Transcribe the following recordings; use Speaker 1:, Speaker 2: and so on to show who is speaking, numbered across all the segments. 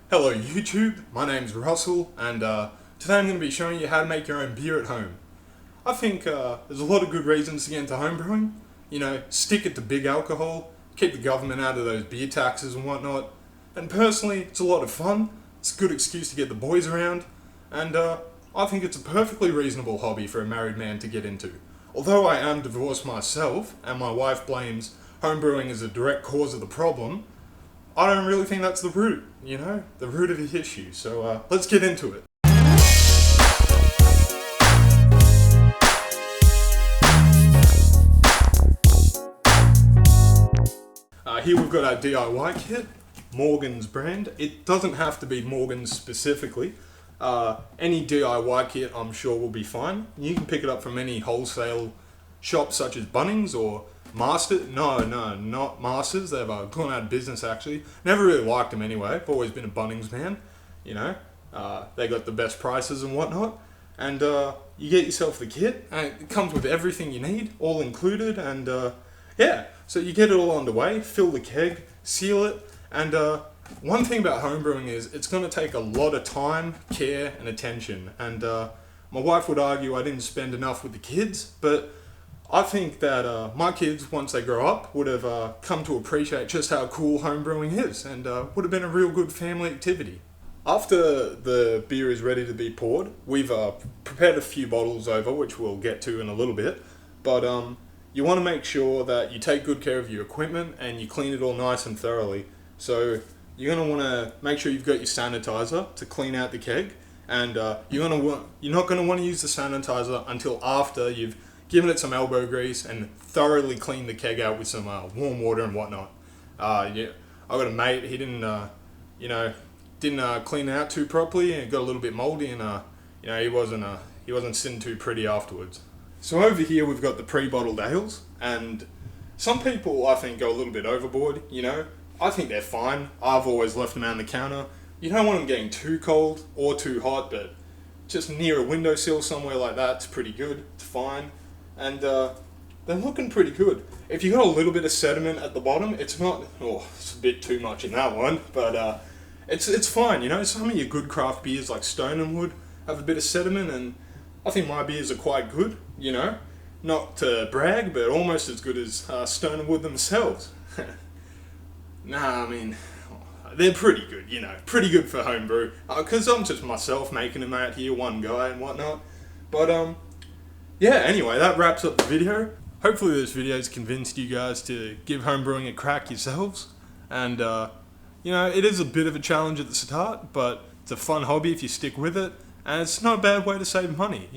Speaker 1: Hello YouTube, my name's Russell, and today I'm going to be showing you how to make your own beer at home. I think there's a lot of good reasons to get into homebrewing. You know, stick it to big alcohol, keep the government out of those beer taxes and whatnot. And personally, it's a lot of fun, it's a good excuse to get the boys around, and I think it's a perfectly reasonable hobby for a married man to get into. Although I am divorced myself, and my wife blames homebrewing as a direct cause of the problem, I don't really think that's the root, the root of the issue. So let's get into it. Here we've got our DIY kit, Morgan's brand. It doesn't have to be Morgan's specifically. Any DIY kit I'm sure will be fine. You can pick it up from any wholesale shop such as Bunnings or not Masters. They've gone out of business actually. Never really liked them anyway. I've always been a Bunnings man. They got the best prices and whatnot. And you get yourself the kit. And it comes with everything you need, all included. And so you get it all underway. Fill the keg, seal it. And one thing about homebrewing is it's going to take a lot of time, care, and attention. And my wife would argue I didn't spend enough with the kids, but I think that my kids, once they grow up, would have come to appreciate just how cool homebrewing is, and would have been a real good family activity. After the beer is ready to be poured, we've prepared a few bottles over, which we'll get to in a little bit, but you want to make sure that you take good care of your equipment and you clean it all nice and thoroughly. So you're going to want to make sure you've got your sanitizer to clean out the keg, and you're not going to want to use the sanitizer until after you've given it some elbow grease and thoroughly cleaned the keg out with some warm water and whatnot. I got a mate, he didn't clean it out too properly, and it got a little bit moldy, and he wasn't sitting too pretty afterwards. So over here we've got the pre-bottled ales, and some people I think go a little bit overboard. I think they're fine. I've always left them out on the counter. You don't want them getting too cold or too hot, but just near a windowsill somewhere like that, it's pretty good. It's fine. And they're looking pretty good. If you got a little bit of sediment at the bottom, it's not, it's a bit too much in that one, but it's fine. Some of your good craft beers like Stone and Wood have a bit of sediment, and I think my beers are quite good, not to brag, but almost as good as Stone and Wood themselves. They're pretty good, pretty good for homebrew, because I'm just myself making them out here, one guy and whatnot, but anyway, that wraps up the video. Hopefully this video's convinced you guys to give homebrewing a crack yourselves. And, it is a bit of a challenge at the start, but it's a fun hobby if you stick with it. And it's not a bad way to save money,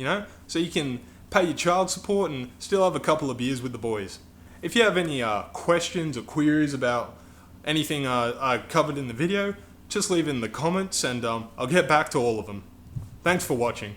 Speaker 1: So you can pay your child support and still have a couple of beers with the boys. If you have any questions or queries about anything I covered in the video, just leave it in the comments and I'll get back to all of them. Thanks for watching.